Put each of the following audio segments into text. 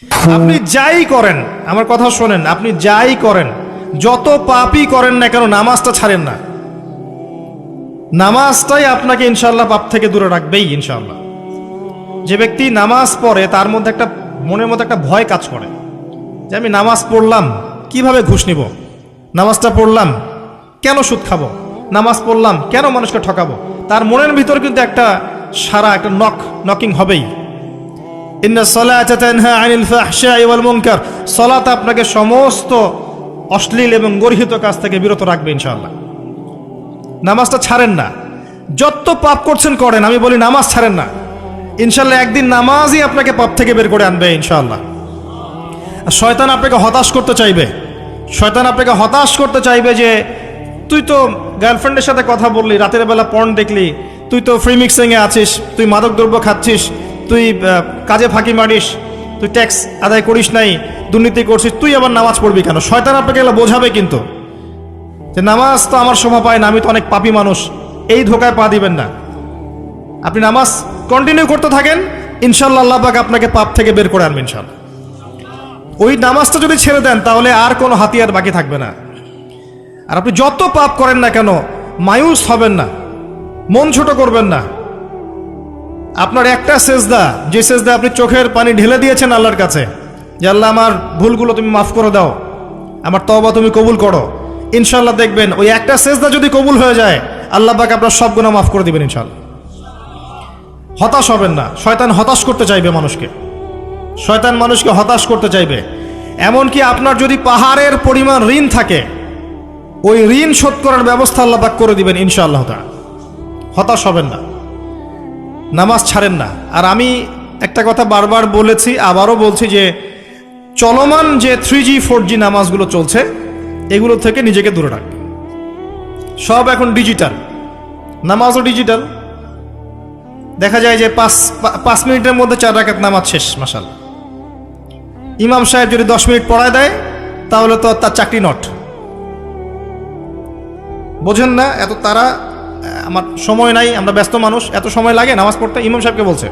আপনি যাই করেন, আমার কথা শোনেন, আপনি যাই করেন, যত পাপই করেন না কেন, নামাজটা ছাড়েন না। নামাজটাই আপনাকে ইনশাআল্লাহ পাপ থেকে দূরে রাখবেই ইনশাআল্লাহ। যে ব্যক্তি নামাজ পড়ে তার মধ্যে একটা মনের মধ্যে একটা ভয় কাজ করে যে আমি নামাজ পড়লাম কিভাবে ঘুষ নিব, নামাজটা পড়লাম কেন সুদ খাবো, নামাজ পড়লাম কেন মানুষকে ঠকাবো। তার মনের ভিতর কিন্তু একটা সারা একটা নকিং হবেই। ইন্না সালাতা তানহা আনিল ফাহশাই ওয়াল মুনকার, সালাত আপনাকে সমস্ত অশ্লীল এবং গর্হিত কাজ থেকে বিরত রাখবে ইনশাআল্লাহ। নামাজটা ছাড়েন না, যত পাপ করছেন করেন, আমি বলি নামাজ ছাড়েন না। ইনশাআল্লাহ একদিন নামাজই আপনাকে পাপ থেকে বের করে আনবে ইনশাআল্লাহ। শয়তান আপনাকে হতাশ করতে চাইবে, শয়তান আপনাকে হতাশ করতে চাইবে যে তুই তো গার্লফ্রেন্ডের সাথে কথা বললি, রাতের বেলা পর্ন দেখলি, তুই তো ফ্রি মিক্সিংয়ে আছিস, তুই মাদক দ্রব্য খাচ্ছিস, তুই কাজে ফাঁকি মারিস, তুই ট্যাক্স আদায় করিস নাই, দুর্নীতি করছিস, তুই আবার নামাজ পড়বি কেন। শয়তান আপনাকে এগুলো বোঝাবে কিন্তু যে নামাজ তো আমার শোভা পায় না, আমি তো অনেক পাপী মানুষ। এই ধোকায় পা দিবেন না। আপনি নামাজ কন্টিনিউ করতে থাকেন, ইনশাআল্লাহ আল্লাহ পাক আপনাকে পাপ থেকে বের করে আনবেন ইনশাআল্লাহ। ওই নামাজটা যদি ছেড়ে দেন তাহলে আর কোনো হাতিয়ার বাকি থাকবে না। আর আপনি যত পাপ করেন না কেন মায়ুস হবেন না, মন ছোট করবেন না। আপনার একটা সেজদা, যে সেজদা আপনি চোখের পানি ঢেলে দিয়েছেন আল্লাহর কাছে যে আল্লাহ আমার ভুলগুলো তুমি মাফ করে দাও, আমার তওবা তুমি কবুল করো, ইনশাআল্লাহ দেখবেন ওই একটা সেজদা যদি কবুল হয়ে যায় আল্লাহ পাক আপনার সব গুনাহ মাফ করে দিবেন ইনশাআল্লাহ। হতাশ হবেন না। শয়তান হতাশ করতে চাইবে মানুষকে, শয়তান মানুষকে হতাশ করতে চাইবে। এমনকি আপনার যদি পাহাড়ের পরিমাণ ঋণ থাকে, ওই ঋণ শোধ করার ব্যবস্থা আল্লাহ পাক করে দিবেন ইনশাআল্লাহ তাআলা। হতাশ হবেন না, নামাজ ছাড়েন না। আর আমি একটা কথা বারবার বলেছি, আবারও বলছি যে চলমান যে 3G 4G নামাজগুলো চলছে এগুলো থেকে নিজেকে দূরে রাখবেন। সব এখন ডিজিটাল, নামাজও ডিজিটাল। দেখা যায় যে 5 মিনিটের মধ্যে 4 রাকাত নামাজ শেষ মাশাআল্লাহ। ইমাম সাহেব যদি 10 মিনিট পড়ায় দেয় তাহলে তো তার চাকরি নট। বোঝেন না এত তারা, আমার সময় নাই, আমরা ব্যস্ত মানুষ, এত সময় লাগে নামাজ পড়তে। ইমাম সাহেবকে বলছে,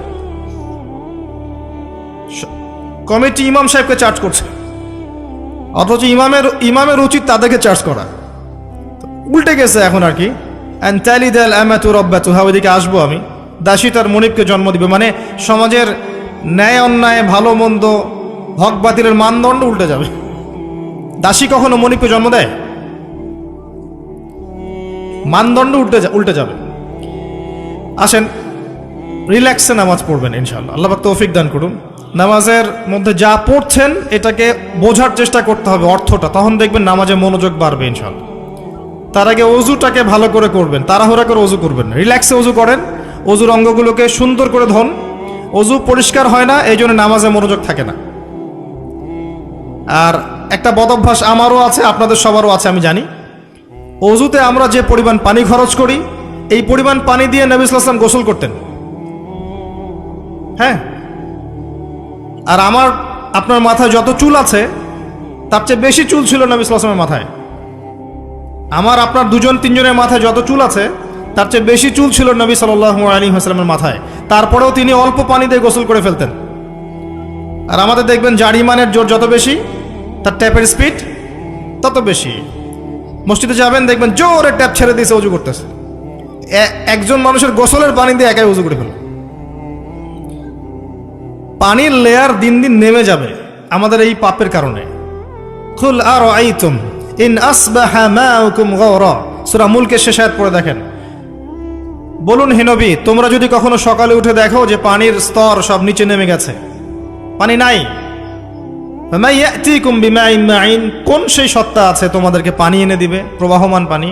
কমিটি ইমাম সাহেবকে চার্জ করছে, অথচ ইমামের উচিত তাদেরকে চার্জ করা। উল্টে গেছে এখন আর কি। ওইদিকে আসবো আমি। দাসী তার মনিবকে জন্ম দিবে, মানে সমাজের ন্যায় অন্যায় ভালো মন্দ হক বাতিলের মানদণ্ড উল্টে যাবে। দাসী কখনো মনিবকে জন্ম দেয়? মানদণ্ড উল্টে যাবে। আসেন রিল্যাক্সে নামাজ পড়বেন ইনশাআল্লাহ। আল্লাহ পাক তৌফিক দান করুন। নামাজের মধ্যে যা পড়ছেন এটাকে বোঝার চেষ্টা করতে হবে অর্থটা, তখন দেখবেন নামাজে মনোযোগ বাড়বে ইনশাআল্লাহ। তার আগে অজুটাকে ভালো করে করবেন, তাড়াহুড়া করে অজু করবেন না, রিল্যাক্সে অজু করেন। অজুর অঙ্গগুলোকে সুন্দর করে ধন। অজু পরিষ্কার হয় না, এই জন্য নামাজে মনোযোগ থাকে না। আর একটা বদভ্যাস আমারও আছে, আপনাদের সবারও আছে আমি জানি। অজুতে আমরা যে পরিমাণ পানি খরচ করি, এই পরিমাণ পানি দিয়ে নবী সাল্লাল্লাহু আলাইহি ওয়াসাল্লাম গোসল করতেন। হ্যাঁ, আর আপনার মাথায় যত চুল আছে তার চেয়ে বেশি চুল ছিল নবী সাল্লাল্লাহু আলাইহি ওয়াসাল্লামের মাথায়। আপনার 2-3 জনের মাথায় যত চুল আছে তার চেয়ে বেশি চুল ছিল নবী সাল্লাল্লাহু আলাইহি ওয়াসাল্লামের মাথায়। তারপরেও তিনি অল্প পানি দিয়ে গোসল করে ফেলতেন। আর আমাদের দেখবেন জারিমানের জোর যত বেশি, তার ট্যাপের স্পিড তত বেশি। মসজিদে যাবেন দেখবেন জোরে ট্যাপ ছেড়ে দিয়েছে, অজু করতেছে। একজন মানুষের গোসলের পানি দিয়ে একাই অজু করে ফেল। পানির লেয়ার দিন দিন নেমে যাবে আমাদের এই পাপের কারণে। কুল আরাআইতুম ইন আসবাহা মাউকুম গাওরা, সূরা মুলকের শেষ আয়াত পড়ে দেখেন। বলুন হে নবী, তোমরা যদি কখনো সকালে উঠে দেখো যে পানির স্তর সব নিচে নেমে গেছে, পানি নাই, ফামা ইয়াতিকুম বিমাইন মাইন, কোন সেই সত্তা আছে তোমাদেরকে পানি এনে দিবে, প্রবাহমান পানি।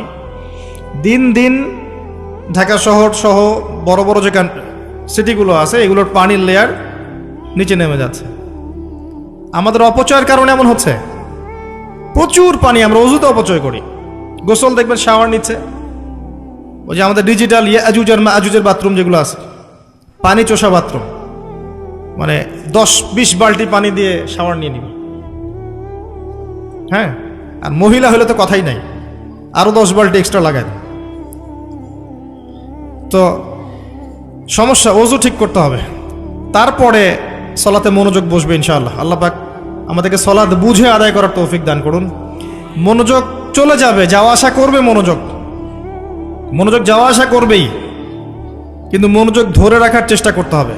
দিন দিন ঢাকা শহর সহ বড় বড় যে সিটিগুলো আছে এগুলোর পানির লেয়ার নিচে নেমে যাচ্ছে। আমাদের অপচয়ের কারণে এমন হচ্ছে। প্রচুর পানি আমরা অজুতে অপচয় করি। গোসল দেখবেন শাওয়ার নিচ্ছে, ওই যে আমাদের ডিজিটাল ইয়াজুজ আর মাজুজের বাথরুম যেগুলো আছে, পানি চোষা বাথরুম, মানে 10-20 বালতি পানি দিয়ে শাওয়ার নিয়ে নিবি। হ্যাঁ, আর মহিলা হলে তো কথাই নাই, আরো 10 বালতি এক্সট্রা লাগায়। তো সমস্যা, অজু ঠিক করতে হবে। তারপরে সলাতে মনোযোগ বসবে ইনশাআল্লাহ। আল্লাহ পাক আমাদেরকে সলাত বুঝে আদায় করার তৌফিক দান করুন। মনোযোগ চলে যাবে, যাওয়া আসা করবে, মনোযোগ যাওয়া আসা করবেই, কিন্তু মনোযোগ ধরে রাখার চেষ্টা করতে হবে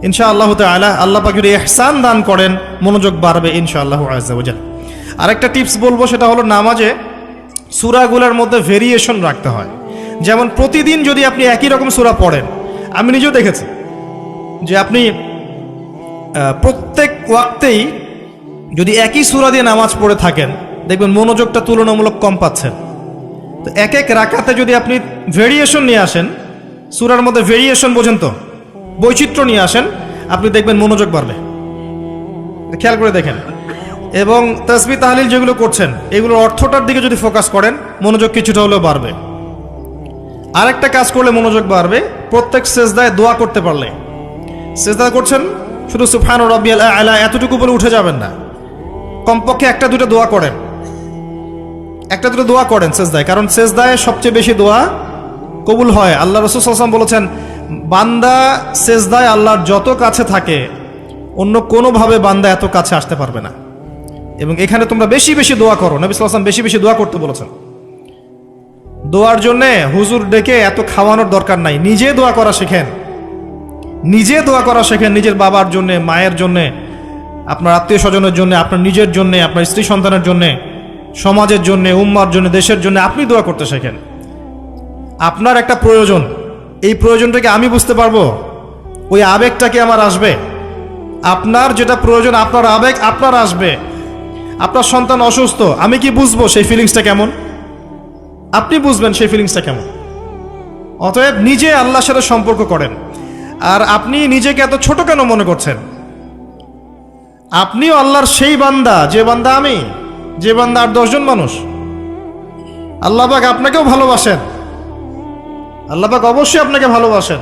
ইনশাআল্লাহ তাআলা। আল্লাহ পাক যদি ইহসান দান করেন মনোযোগ বাড়বে ইনশাআল্লাহ আযজা ওয়া জাল। আরেকটা টিপস বলবো, সেটা হলো নামাজে সূরাগুলোর মধ্যে ভেরিয়েশন রাখতে হয়। যেমন প্রতিদিন যদি আপনি একই রকম সূরা পড়েন, আমি নিজেও দেখেছি যে আপনি প্রত্যেক ওয়াক্তেই যদি একই সূরা দিয়ে নামাজ পড়ে থাকেন, দেখবেন মনোযোগটা তুলনামূলক কম পাচ্ছেন। তো এক এক রাকাতে যদি আপনি ভেরিয়েশন নিয়ে আসেন, সূরার মধ্যে ভেরিয়েশন বোঝেন তো, বৈচিত্র্য নিয়ে আসেন, আপনি দেখবেন মনোযোগ বাড়বে। খেয়াল করে দেখেন। এবং তাসবিহ তাহলিল যেগুলো করছেন, এগুলোর অর্থটার দিকে যদি ফোকাস করেন, মনোযোগ কিছুটা হলেও বাড়বে। আরেকটা কাজ করলে মনোযোগ বাড়বে, প্রত্যেক সেজদায় দোয়া করতে পারলে। সেজদা করছেন, শুধু সুবহান রাব্বিয়াল আ'লা এতটুকু বলে উঠে যাবেন না, কমপক্ষে একটা দুটো দোয়া করেন সেজদায়, কারণ সেজদায় সবচেয়ে বেশি দোয়া কবুল হয়। আল্লাহ রাসূল সাল্লাল্লাহু আলাইহি ওয়াসাল্লাম বলেছেন, বান্দা সেজদায় আল্লাহর যত কাছে থাকে, অন্য কোনোভাবে বান্দা এত কাছে আসতে পারবে না। এবং এখানে তোমরা বেশি বেশি দোয়া করো, নবী সাল্লাল্লাহু আলাইহি ওয়াসাল্লাম বেশি বেশি দোয়া করতে বলেছেন। দোয়ার জন্য হুজুর ডেকে এত খাওয়ানোর দরকার নাই, নিজে দোয়া করা শেখেন, নিজের বাবার জন্য, মায়ের জন্য, আপনার আত্মীয় স্বজনের জন্য, আপনার নিজের জন্য, আপনার স্ত্রী সন্তানের জন্য, সমাজের জন্য, উম্মার জন্য, দেশের জন্য আপনি দোয়া করতে শেখেন। আপনার একটা প্রয়োজন, এই প্রয়োজনটাকে আমি বুঝতে পারবো, ওই আবেগটাকে আমার আসবে। আপনার যেটা প্রয়োজন, আপনার আবেগ আপনার আসবে। আপনার সন্তান অসুস্থ, আমি কি বুঝবো সেই ফিলিংসটা কেমন? আপনি বুঝবেন সেই ফিলিংসটা কেমন। অতএব নিজে আল্লাহর সাথে সম্পর্ক করেন। আর আপনি নিজেকে এত ছোট কেন মনে করছেন? আপনিও আল্লাহর সেই বান্দা, যে বান্দা আমি, যে বান্দা আর 10 জন মানুষ। আল্লাহ পাক আপনাকেও ভালোবাসেন, আল্লাহ পাক অবশ্যই আপনাকে ভালোবাসেন।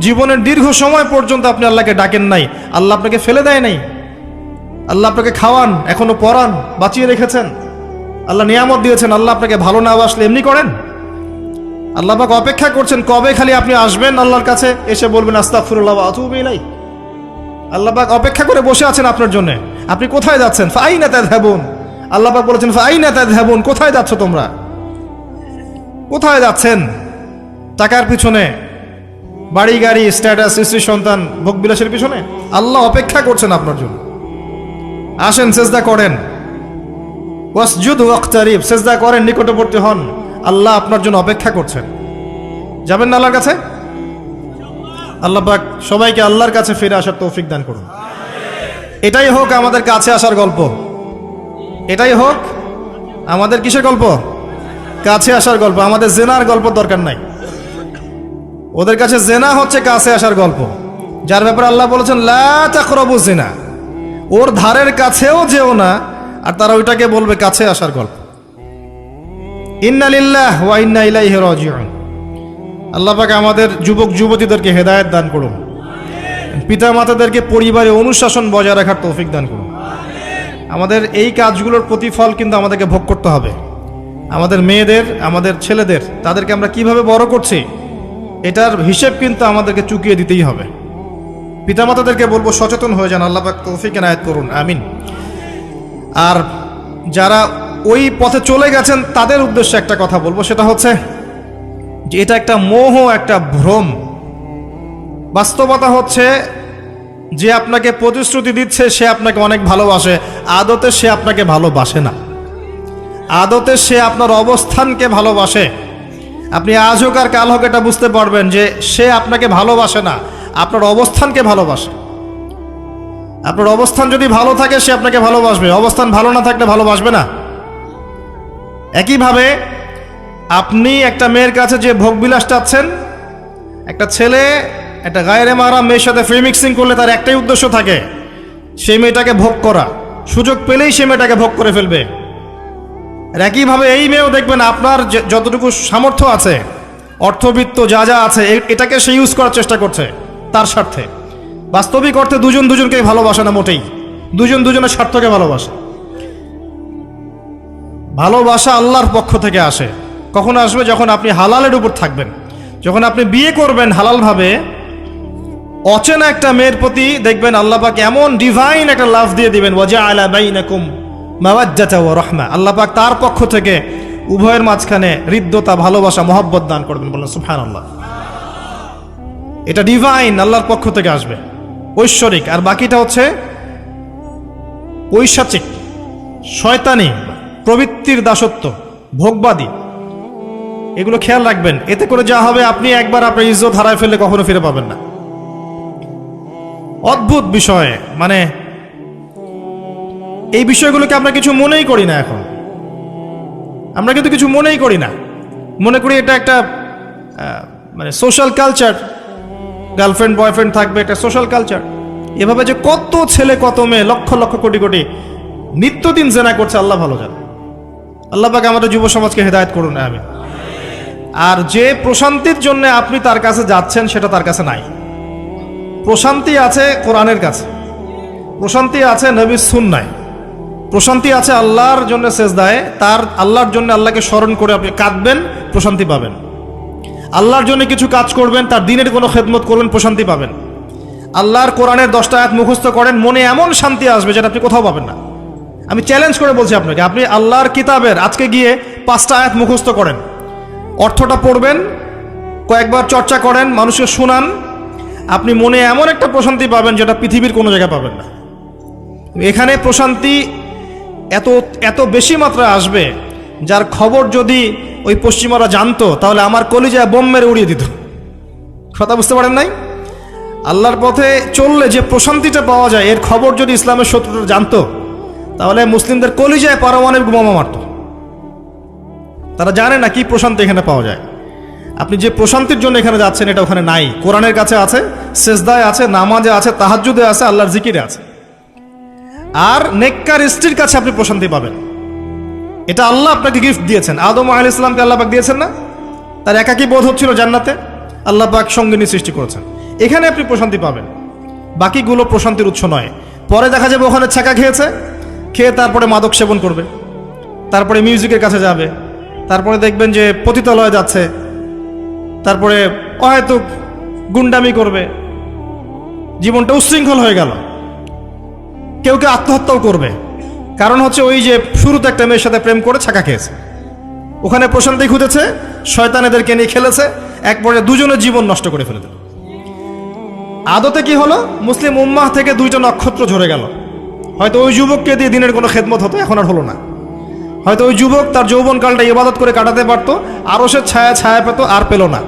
জীবনের দীর্ঘ সময় পর্যন্ত আপনি আল্লাহকে ডাকেন নাই, আল্লাহ আপনাকে ফেলে দেয় নাই। আল্লাহ আপনাকে খাওয়ান, এখনো পরান, বাঁচিয়ে রেখেছেন, আল্লাহ নিয়ামত দিয়েছেন। আল্লাহ আপনাকে ভালো না বাসলে এমনি করেন? আল্লাহ পাক অপেক্ষা করছেন কবে খালি আপনি আসবেন আল্লাহর কাছে, এসে বলবেন আস্তাগফিরুল্লাহ ওয়া আতুবু ইলাইহি। আল্লাহ পাক অপেক্ষা করে বসে আছেন আপনার জন্য। আপনি কোথায় যাচ্ছেন? ফাআইনা তাযহাবুন। আল্লাহ পাক বলেছেন ফাআইনা তাযহাবুন, কোথায় যাচ্ছ তোমরা? কোথায় যাচ্ছেন? টাকার পিছনে, বাড়ি গাড়ি, স্ট্যাটাস, স্ত্রী সন্তান, ভোগবিলাসের পিছনে? আল্লাহ অপেক্ষা করছেন আপনার জন্য। আসেন, সেজদা করেন, ওয়াসজুদ ওয়াকতারিব, সেজদা করেন, নিকটবর্তী হন। আল্লাহ আপনার জন্য অপেক্ষা করছেন। যাবেন না আল্লাহর কাছে? আল্লাহ পাক সবাইকে আল্লাহর কাছে ফিরে আসার তৌফিক দান করুন। এটাই হোক আমাদের কাছে আসার গল্প, এটাই হোক আমাদের কিসের গল্প? কাছে আসার গল্প। আমাদের জেনার গল্প দরকার নাই। ওদের কাছে জেনা হচ্ছে কাছে আসার গল্প, যার ব্যাপারে আল্লাহ বলেছেন লা তাকরাবু জিনা, ওর ধারের কাছেও যেও না, আর তারা ওইটাকে বলবে কাছে আসার গল্প। ইন্না লিল্লাহি ওয়া ইন্না ইলাইহি রাজিউন। আল্লাহ পাক আমাদের যুবক যুবতীদেরকে হেদায়েত দান করুন, পিতা মাতাদেরকে পরিবারে অনুশাসন বজায় রাখার তৌফিক দান করুন। আমাদের এই কাজগুলোর প্রতিফল কিন্তু আমাদেরকে ভোগ করতে হবে। আমাদের মেয়েদের, আমাদের ছেলেদের, তাদেরকে আমরা কিভাবে বড় করছি, এটার হিসেব কিন্তু আমাদেরকে চুকিয়ে দিতেই হবে। পিতামাতাদেরকে বলবো সচেতন হয়ে যান। আল্লাহ পাক তৌফিক এনায়েত করুন, আমিন। আর যারা ওই পথে চলে গেছেন তাদের উদ্দেশ্যে একটা কথা বলবো, সেটা হচ্ছে যে এটা একটা মোহ, একটা ভ্রম। বাস্তবতা হচ্ছে যে আপনাকে প্রতিশ্রুতি দিচ্ছে সে আপনাকে অনেক ভালোবাসে, আদতে সে আপনাকে ভালোবাসে না। আদতে সে আপনার অবস্থানকে ভালোবাসে। আপনি আজ হোক আর কাল হোক এটা বুঝতে পারবেন যে সে আপনাকে ভালোবাসে না, আপনার অবস্থানকে ভালোবাসে। আপনার অবস্থান যদি ভালো থাকে সে আপনাকে ভালোবাসবে, অবস্থান ভালো না থাকলে ভালোবাসবে না। একইভাবে আপনি একটা মেয়ের কাছে যে ভোগবিলাস চাচ্ছেন, একটা ছেলে একটা গায়রে মাহরাম মেয়ের সাথে ফ্রি মিক্সিং করলে তার একটাই উদ্দেশ্য থাকে, সেই মেয়েটাকে ভোগ করা। সুযোগ পেলেই সে মেয়েটাকে ভোগ করে ফেলবে। আর একইভাবে এই মেয়েও দেখবেন আপনার যতটুকু সামর্থ্য আছে, অর্থবিত্ত যা যা আছে, এটাকে সে ইউজ করার চেষ্টা করছে তার স্বার্থে। বাস্তবিক অর্থে দুজন দুজনকে ভালোবাসে না মোটেই, দুজন দুজনের স্বার্থকে ভালোবাসে। ভালোবাসা আল্লাহর পক্ষ থেকে আসে। কখন আসবে? যখন আপনি হালালের উপর থাকবেন, যখন আপনি বিয়ে করবেন হালালভাবে, অচেনা একটা মেয়ের প্রতি দেখবেন আল্লাহ পাক এমন ডিভাইন একটা লাভ দিয়ে দিবেন, ওয়াজআলা বাইনাকুম মাওয়াজ্জাতা ওয়া রাহমা, আল্লাহ পাক তার পক্ষ থেকে উভয়ের মাঝখানে হৃদ্যতা, ভালোবাসা, মহব্বত দান করবেন। বলুন সুবহানাল্লাহ। এটা ডিভাইন, আল্লাহর পক্ষ থেকে আসবে, ঐশ্বরিক। আর বাকিটা হচ্ছে পৈশাচিক, শয়তানি, প্রবৃত্তির দাসত্ব, ভোগবাদী। এগুলো খেয়াল রাখবেন। এতে করে যা হবে, আপনি একবার আপনার ইজ্জত হারায় ফেললে কখনো ফিরে পাবেন না। অদ্ভুত বিষয়, মানে এই বিষয়গুলোকে আমরা কিছু মনেই করি না এখন। আমরা কিন্তু কিছু মনেই করি না, মনে করি এটা একটা মানে সোশ্যাল কালচার, গার্লফ্রেন্ড বয়ফ্রেন্ড থাকবে, একটা সোশ্যাল কালচার। এভাবে যে কত ছেলে কত মেয়ে, লক্ষ লক্ষ কোটি কোটি নিত্যদিন জেনা করছে, আল্লাহ ভালো জানে। আল্লাহ পাক আমাদের যুব সমাজকে হেদায়েত করুন, আমিন। আর যে প্রশান্তির জন্য আপনি তার কাছে যাচ্ছেন, সেটা তার কাছে নাই। প্রশান্তি আছে কোরআনের কাছে, প্রশান্তি আছে নবীর সুন্নায়, প্রশান্তি আছে আল্লাহর জন্য সেজদায়। তার আল্লাহর জন্য আল্লাহকে স্মরণ করে আপনি কাঁদবেন, প্রশান্তি পাবেন। আল্লাহর জন্য কিছু কাজ করবেন, তার দিনের কোনো খেদমত করবেন, প্রশান্তি পাবেন। আল্লাহর কোরআনের 10টা আয়াত মুখস্থ করেন, মনে এমন শান্তি আসবে যেটা আপনি কোথাও পাবেন না। আমি চ্যালেঞ্জ করে বলছি আপনাকে, আপনি আল্লাহর কিতাবের আজকে গিয়ে 5টা আয়াত মুখস্থ করেন, অর্থটা পড়বেন, কয়েকবার চর্চা করেন, মানুষকে শোনান, আপনি মনে এমন একটা প্রশান্তি পাবেন যেটা পৃথিবীর কোনো জায়গায় পাবেন না। এখানে প্রশান্তি এত এত বেশি মাত্রায় আসবে, যার খবর যদি ওই পশ্চিমারা জানতো, তাহলে আমার কলিজায় বোম মেরে উড়িয়ে দিত। কথা বুঝতে পারেন নাই? আল্লাহর পথে চললে যে প্রশান্তিটা পাওয়া যায়, এর খবর যদি ইসলামের শত্রুরা জানতো, তাহলে মুসলিমদের কলিজায় পারমাণবিক বোমা মারত। তারা জানে না কি প্রশান্তি এখানে পাওয়া যায়। আপনি যে প্রশান্তির জন্য এখানে যাচ্ছেন, এটা ওখানে নাই। কোরআনের কাছে আছে, সেজদায় আছে, নামাজে আছে, তাহাজ্জুদে আছে, আল্লাহর জিকিরে আছে। আর নেককার স্ত্রীর কাছে আপনি প্রশান্তি পাবেন। এটা আল্লাহ আপনাকে গিফট দিয়েছেন। আদম আলাইহিস সালামকে আল্লাহ পাক দিয়েছেন না? তার একাকী বোধ হচ্ছিল জান্নাতে, আল্লাহ পাক সঙ্গিনী সৃষ্টি করেছেন। এখানে আপনি প্রশান্তি পাবেন, বাকিগুলো প্রশান্তির উৎস নয়। পরে দেখা যাবে ওখানে ছাকা খেয়েছে, খেয়ে তারপরে মাদক সেবন করবে, তারপরে মিউজিকের কাছে যাবে, তারপরে দেখবেন যে পতিতালয়ে যাচ্ছে, তারপরে হয়তো গুন্ডামি করবে, জীবনটা উচ্ছৃঙ্খল হয়ে গেল। কেউ কেউ আত্মহত্যাও করবে, কারণ হচ্ছে ওই যে শুরুতে একটা মেয়ের সাথে প্রেম করে ছাকা খেয়েছে, ওখানে প্রশান্তি খুঁজেছে, শয়তান এদেরকে নিয়ে খেলেছে, এক পর্যায়ে দুজনের জীবন নষ্ট করে ফেলে দিল। আদতে কি হলো, মুসলিম উম্মাহ থেকে 2টা নক্ষত্র ঝরে গেল। হয়তো ওই যুবককে দিয়ে দিনের কোনো খেদমত হতো, এখন আর হলো না। হয়তো ওই যুবক তার যৌবনকালটা ইবাদত করে কাটাতে পারতো, আরও সে ছায়া ছায়া পেত, আর পেল না।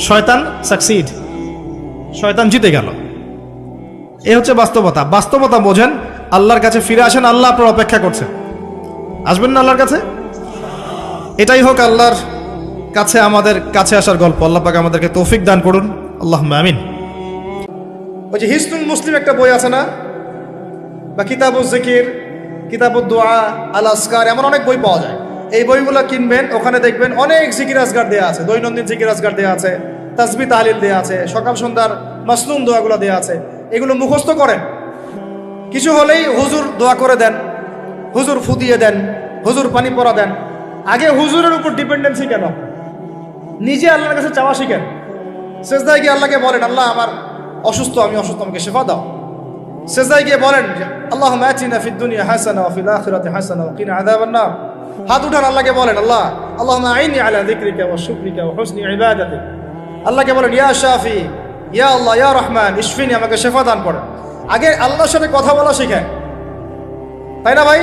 শয়তান সাকসিড, শয়তান জিতে গেল। এ হচ্ছে বাস্তবতা। বাস্তবতা বোঝেন, আল্লাহর কাছে ফিরে আসেন, আল্লাহ আপনার অপেক্ষা করছেন। আসবেন না আল্লাহর কাছে? এটাই হোক আল্লাহর কাছে আমাদের কাছে আসার গল্প। আল্লাহ পাক আমাদেরকে তৌফিক দান করুন, আল্লাহুম্মা আমিন। ওই যে হিসনুল মুসলিম একটা বই আছে না, বা কিতাবুজ জিকির, কিতাবুদ দোয়া, আল আসকার, এমন অনেক বই পাওয়া যায়। এই বইগুলো কিনবেন, ওখানে দেখবেন অনেক জিকির আজগার দেওয়া আছে, দৈনন্দিন জিকির আজগার দেওয়া আছে, তাসবিহ তাহলিল দেওয়া আছে, সকাল সন্ধ্যার মাসনুন দোয়াগুলো দেওয়া আছে। এগুলো মুখস্থ করেন, কিছু হলেই হুজুর দোয়া করে দেন, হুজুর ফু দিয়ে দেন, হুজুর পানি পরা দেন। আগে হুজুরের উপর ডিপেন্ডেন্সি কেন? নিজে আল্লাহর কাছে চাওয়া শিখেন। সেজদায় গিয়ে আল্লাহকে বলেন, আল্লাহ আমার অসুস্থ, আমি অসুস্থ, আমাকে শেফা দাও। সেজদায় গিয়ে বলেন, আল্লাহুম্মা আতিনা ফিদ দুনিয়া হাসানা ওয়া ফিল আখিরাতি হাসানা ওয়া কিনা আযাবান নার। হাত উঠান, আল্লাহকে বলেন, আল্লাহ আল্লাহুম্মা আইনি আলা যিকরিকা ওয়া শুকরিকা ওয়া হুসনি ইবাদাতিক। আল্লাহকে বলেন, ইয়া শাফি, ইয়া আল্লাহ, ইয়া রহমান, ইশফিনি, আমাকে শেফা দান করেন। আগে আল্লাহর সাথে কথা বলা শিখেন, তাই না ভাই?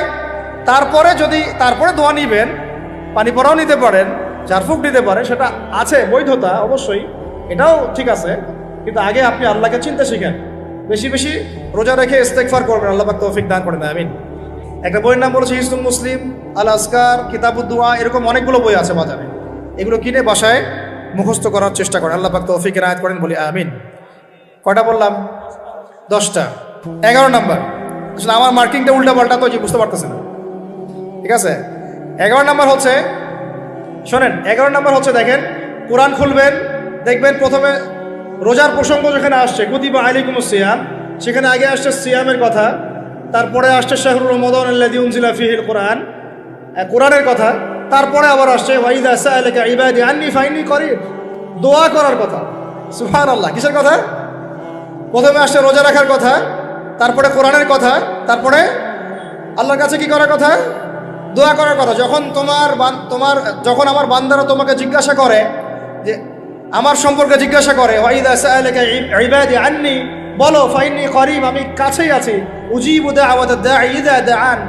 তারপরে দোয়া নিবেন, পানি পরাও নিতে পারেন, ঝাড়ফুঁক দিতে পারে, সেটা আছে বৈধতা অবশ্যই, এটাও ঠিক আছে। কিন্তু আগে আপনি আল্লাহকে চিনতে শিখেন। বেশি বেশি রোজা রেখে ইস্তেগফার করবেন, আল্লাহ পাক তৌফিক দান করেন, আমিন। একটা বইয়ের নাম বলেছে হিসনুল মুসলিম, আল আসকার, কিতাবুদ দোয়া, এরকম অনেকগুলো বই আছে বাজারে। এগুলো কিনে বাসায় মুখস্থ করার চেষ্টা করেন, আল্লাহ পাক তৌফিক এনায়েত করেন, বলি আমিন। কয়টা বললাম? 10টা। 11 নাম্বার, আসলে আমার মার্কিংটা উল্টা পাল্টা তো, যে বুঝতে পারতেছে না, ঠিক আছে। 11 নাম্বার হচ্ছে, শোনেন, 11 নাম্বার হচ্ছে, দেখেন, কোরআন খুলবেন, দেখবেন প্রথমে রোজার প্রসঙ্গ যেখানে আসছে, কুতিবা আলাইকুমুস সিয়াম, সেখানে আগে আসছে সিয়ামের কথা, তারপরে আসছে শাহরুর রমাদান আল্লাযী উনজিলা ফীহিল কোরআন, কোরআনের কথা, তারপরে আবার আসছে ওয়া ইযা সাআলাকা ইবাদি আন্নী ফাইন্নী করিব, দোয়া করার কথা। সুবহানাল্লাহ, কিসের কথা? প্রথমে আসছে রোজা রাখার কথা, তারপরে কোরআনের কথা, তারপরে আল্লাহর কাছে কি করার কথা? দোয়া করার কথা। যখন আমার বান্দারা তোমাকে জিজ্ঞাসা করে, যে আমার সম্পর্কে জিজ্ঞাসা করে, ওয়াইদা সাআলাকা ইবাদি আন্নি, বলো ফাইন্নী করিব, আমি কাছেই আছি, উজিবু দাওয়াতাদ দাঈ ইযা দাআন,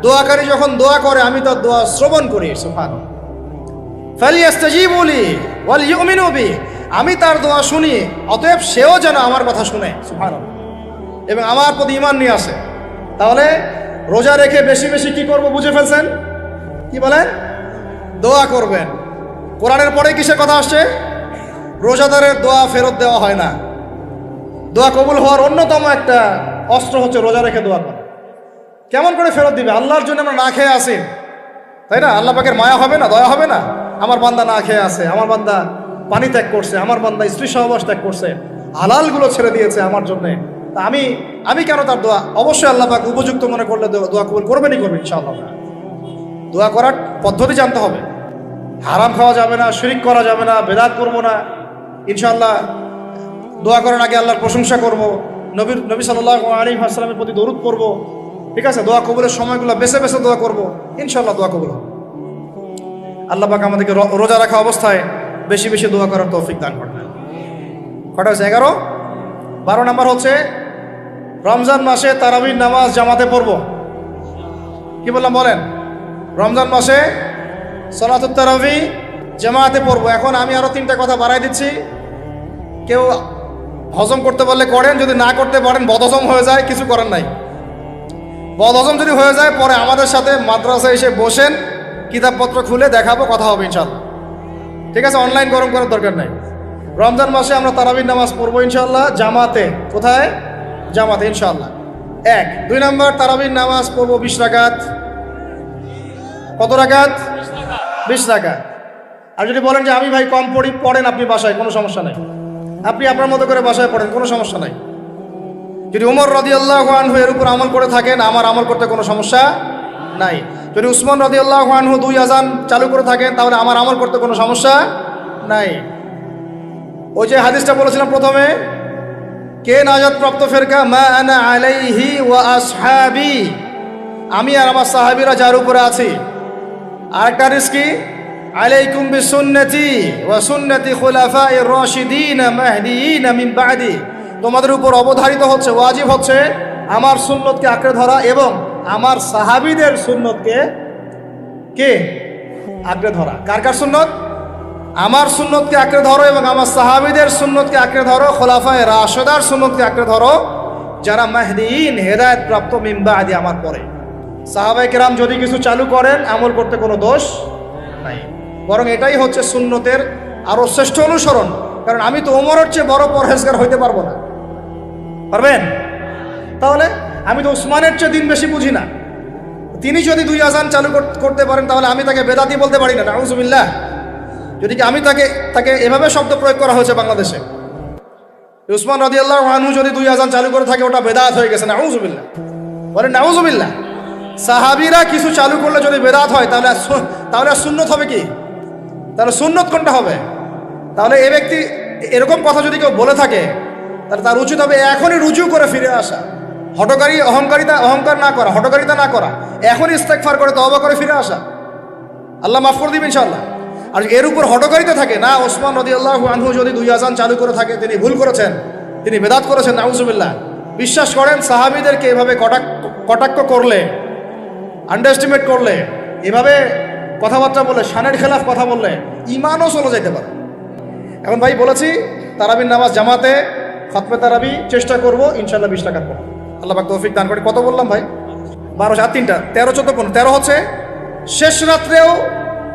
দোয়াকারী যখন দোয়া করে আমি তার দোয়া শ্রবণ করি। সুবহানাল্লাহ। ফালিয়াস্তাজিবু লি ওয়াল ইউমিনু বি, আমি তার দোয়া শুনি, অতএব সেও যেন আমার কথা শুনে। সুবহানাল্লাহ। এবং আমার প্রতি ঈমান নিয়ে আসে। তাহলে রোজা রেখে বেশি বেশি কি করব বুঝে ফেলছেন? কি বলেন? দোয়া করবেন। কোরআনের পরে কিসের কথা আসছে? রোজাদারের দোয়া ফেরত দেওয়া হয় না। দোয়া কবুল হওয়ার অন্যতম একটা অস্ত্র হচ্ছে রোজা রেখে দোয়া করা। কেমন করে ফেরত দিবে? আল্লাহর জন্য আমরা না খেয়ে আসি, তাই না? আল্লাহ পাকের মায়া হবে না, দয়া হবে না? আমার বান্দা না খেয়ে আছে, আমার বান্দা পানি ত্যাগ করছে, আমার বান্দা স্ত্রী সহবাস ত্যাগ করছে, হালালগুলো ছেড়ে দিয়েছে আমার জন্যে, তা আমি কেন তার দোয়া? অবশ্যই আল্লাহ পাক উপযুক্ত মনে করলে দোয়া কবুল করবেনই করবেন ইনশাআল্লাহ। দোয়া করার পদ্ধতি জানতে হবে। হারাম খাওয়া যাবে না, শিরিক করা যাবে না, বেদাত করবো না। ইনশাআল্লাহ দোয়া করার আগে আল্লাহর প্রশংসা করব, নবী সাল্লাল্লাহু আলাইহি ওয়াসাল্লামের প্রতি দরুদ পড়ব। ঠিক আছে? দোয়া কবুলের সময়গুলো বেছে বেছে দোয়া করব, ইনশাআল্লাহ দোয়া কবুল হবে। আল্লাহ পাক আমাদেরকে রোজা রাখা অবস্থায় বেশি বেশি দোয়া করার তৌফিক দান করেন। কটা হচ্ছে? 11। 12 নম্বর হচ্ছে রমজান মাসে তারাবির নামাজ জামাতে পড়ব। কি বললাম বলেন? রমজান মাসে সালাতুত তারাবি জামাতে পড়ব। এখন আমি আরো 3টা কথা বাড়াই দিচ্ছি। কেউ হজম করতে পারলে করেন, যদি না করতে পারেন বদহজম হয়ে যায়, কিছু করার নাই। বদহজম যদি হয়ে যায় পরে আমাদের সাথে মাদ্রাসায় এসে বসেন, কিতাবপত্র খুলে দেখাবো, কথা হবে ইনশাআল্লাহ। ঠিক আছে? অনলাইন গরম করার দরকার নাই। রমজান মাসে আমরা তারাবির নামাজ পড়বো ইনশাআল্লাহ জামাতে। কোথায়? জামাতে ইনশাআল্লাহ। 1। 2 নম্বর, তারাবির নামাজ পড়বো 20 রাকাত। কত রাকাত? 20 রাকাত। আর যদি বলেন যে আমি ভাই কম পড়েন আপনি বাসায়, কোনো সমস্যা নাই, আপনি আপনার মতো করে বাসায় পড়েন, কোনো সমস্যা নাই। যদি উমর রাদিয়াল্লাহু আনহু এর উপর আমল করে থাকেন, আমার আমল করতে কোনো সমস্যা নাই। যদি উসমান রাদিয়াল্লাহু আনহু 2 আযান চালু করে থাকেন, তাহলে আমার আমল করতে কোনো সমস্যা নাই। ওই যে হাদিসটা বলেছিলাম প্রথমে, কে নাজাত প্রাপ্ত ফেরকা? মা আনা আলাইহি ওয়া আসহাবি, আমি আর আমার সাহাবীরা যার উপরে আছি। আরেকটা হাদিস কি? আলাইকুম বিসুন্নতি ওয়া সুন্নতি খুলাফায়ে রাশিদিন মাহদিয়িন মিন বাদি, তোমাদের উপর অবধারিত হচ্ছে, ওয়াজিব হচ্ছে আমার সুন্নতকে আঁকড়ে ধরা এবং আমার সাহাবীদের সুন্নতকে আঁকড়ে ধরা। কার কার সুন্নত? আমার সুন্নতকে আঁকড়ে ধরো এবং আমার সাহাবীদের সুন্নতকে আঁকড়ে ধরো, খোলাফায়ে রাশিদার সুন্নতকে আঁকড়ে ধরো, যারা মাহদিয়িন হেদায়েত প্রাপ্ত মিন বাদি, আমার পরে। সাহাবায়ে কেরাম যদি কিছু চালু করেন, আমল করতে কোনো দোষ নাই, বরং এটাই হচ্ছে সুন্নতের আরো শ্রেষ্ঠ অনুসরণ। কারণ আমি তো ওমরের চেয়ে বড় পরহেজগার হইতে পারবো না। পারবেন? তাহলে আমি তো উসমানের চেয়ে দিন বেশি বুঝি না। তিনি যদি 2 আযান চালু করতে পারেন, তাহলে আমি তাকে বেদাতি বলতে পারি না। নাউযুবিল্লাহ। যদি কি আমি তাকে এভাবে শব্দ প্রয়োগ করা হয়েছে বাংলাদেশে, উসমান রাদিয়াল্লাহু আনহু যদি 2 আযান চালু করে থাকে, ওটা বেদাত হয়ে গেছে। নাউযুবিল্লাহ। বলেন নাউযুবিল্লাহ। সাহাবীরা কিছু চালু করলে যদি বেদাত হয়, তাহলে সুন্নত হবে কি? তাহলে সুন্নত কোনটা হবে? তাহলে এই ব্যক্তি এরকম কথা যদি কেউ বলে থাকে, তাহলে তার উচিত হবে এখনই রুজু করে ফিরে আসা, অহংকার না করা, হঠকারিতা না করা, এখনই ইস্তেগফার করে তওবা করে ফিরে আসা। আল্লাহ মাফ করে দিবেন ইনশাআল্লাহ। আর এর উপর হঠকারিতা থাকে না, ওসমান রাদিয়াল্লাহু আনহু যদি 2 আযান চালু করে থাকে, তিনি ভুল করেছেন, তিনি বেদাত করেছেন, নাউযুবিল্লাহ। বিশ্বাস করেন, সাহাবীদেরকে এভাবে কটাক্ষ করলে, আন্ডারএস্টিমেট করলে, এভাবে কথাবার্তা বলে, শানের খেলাফ কথা বললে ঈমানও চলে যেতে পারে। এখন ভাই বলেছি তারাবির নামাজ জামাতে, খতমে তারাবি চেষ্টা করবো ইনশাআল্লাহ 20 রাকাত পড়ব। আল্লাহ পাক তৌফিক দান করে। কত বললাম ভাই? 12, 7, 3টা, 13, 14, 15। 13 হচ্ছে শেষ রাত্রেও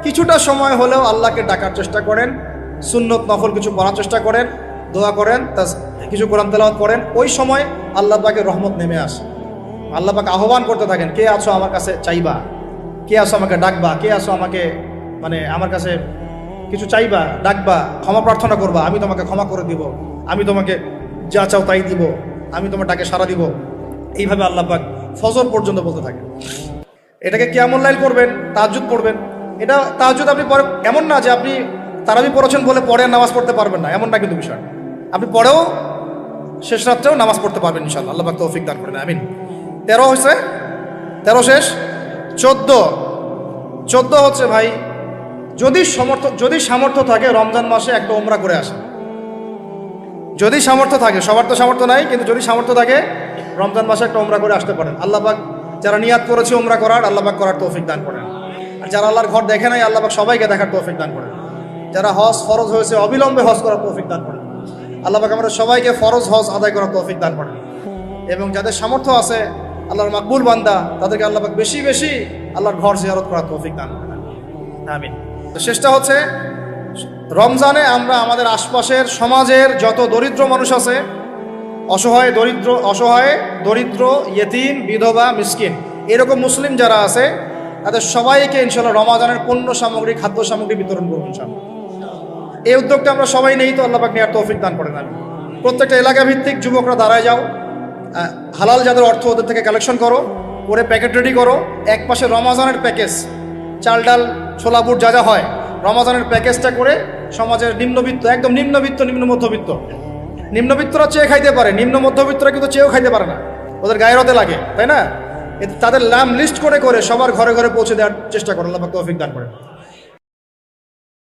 কিছুটা সময় হলেও আল্লাহকে ডাকার চেষ্টা করেন, সুন্নত নফল কিছু পড়ার চেষ্টা করেন, দোয়া করেন, কিছু কোরআন তেলাওয়াত করেন। ওই সময় আল্লাহ পাকের রহমত নেমে আসে। আল্লাহ পাক আহ্বান করতে থাকেন, কে আছো আমার কাছে চাইবা, কে আছো আমাকে ডাকবা, কে আছো আমাকে আমার কাছে কিছু চাইবা, ডাকবা, ক্ষমা প্রার্থনা করবা, আমি তোমাকে ক্ষমা করে দিব, আমি তোমাকে যা চাও তাই দিব, আমি তোমার ডাকে সাড়া দিব। এইভাবে আল্লাহ পাক ফজর পর্যন্ত বলতে থাকে। এটাকে কিয়ামুল লাইল করবেন, তাহাজ্জুদ পড়বেন। এটা তাহাজ্জুদ আপনি পরে, এমন না যে আপনি তারাবি পড়েছেন বলে পরে নামাজ পড়তে পারবেন না, এমনটা কিন্তু বিষয়। আপনি পরেও শেষ রাত্রেও নামাজ পড়তে পারবেন ইনশাআল্লাহ। আল্লাহ পাক তৌফিক দান করেন, আমিন। 13 হয়েছে, 13 শেষ। 14 হচ্ছে ভাই, যদি সামর্থ্য থাকে রমজান মাসে একটা উমরা করে আসে। যদি সামর্থ্য থাকে, সবার তো সামর্থ্য নাই, কিন্তু যদি সামর্থ্য থাকে রমজান মাসে একটা উমরা করে আসতে পারেন। আল্লাহ পাক যারা নিয়াত করেছে উমরা করার, আল্লাহ পাক করার তৌফিক দান করেন। আর যারা আল্লাহর ঘর দেখে নাই, আল্লাহ পাক সবাইকে দেখার তৌফিক দান করেন। যারা হজ ফরজ হয়েছে অবিলম্বে হজ করার তৌফিক দান করেন। আল্লাহ পাক আমরা সবাইকে ফরজ হজ আদায় করার তৌফিক দান করেন। এবং যাদের সামর্থ্য আছে, আল্লাহর মাকবুল বান্দা, তাদেরকে আল্লাহ পাক বেশি বেশি আল্লাহর ঘর জিয়ারত করার তৌফিক দান করেন, আমিন। তো শেষটা হচ্ছে, রমজানে আমরা আমাদের আশপাশের সমাজের যত দরিদ্র মানুষ আছে, অসহায় দরিদ্র ইয়েতিম, বিধবা, মিসকিন, এরকম মুসলিম যারা আছে, তাদের সবাইকে ইনশাআল্লাহ রমজানের পণ্য সামগ্রী, খাদ্য সামগ্রী বিতরণ করবো ইনশাআল্লাহ। এই উদ্যোগটা আমরা সবাই নেই, তো আল্লাহ পাক নেওয়ার তৌফিক দান করেন, আমিন। প্রত্যেকটা এলাকা ভিত্তিক যুবকরা দাঁড়ায় যাও, হালাল যাদের অর্থ ওদের থেকে কালেকশন করো, করে প্যাকেট রেডি করো। এক পাশে রমজানের প্যাকেজ, চাল ডাল ছোলা বুট যা যা হয়, রমজানের প্যাকেজটা করে সমাজের নিম্নবিত্ত, একদম নিম্নবিত্ত, নিম্ন মধ্যবিত্ত, নিম্নবিত্তরা চেয়ে খাইতে পারে, নিম্ন মধ্যবিত্তরা কিন্তু চেয়েও খাইতে পারে না, ওদের গায়ের হতে লাগে, তাই না? তাদের নাম লিস্ট করে করে সবার ঘরে ঘরে পৌঁছে দেওয়ার চেষ্টা করে, আল্লাহ পাক তৌফিক দান করেন।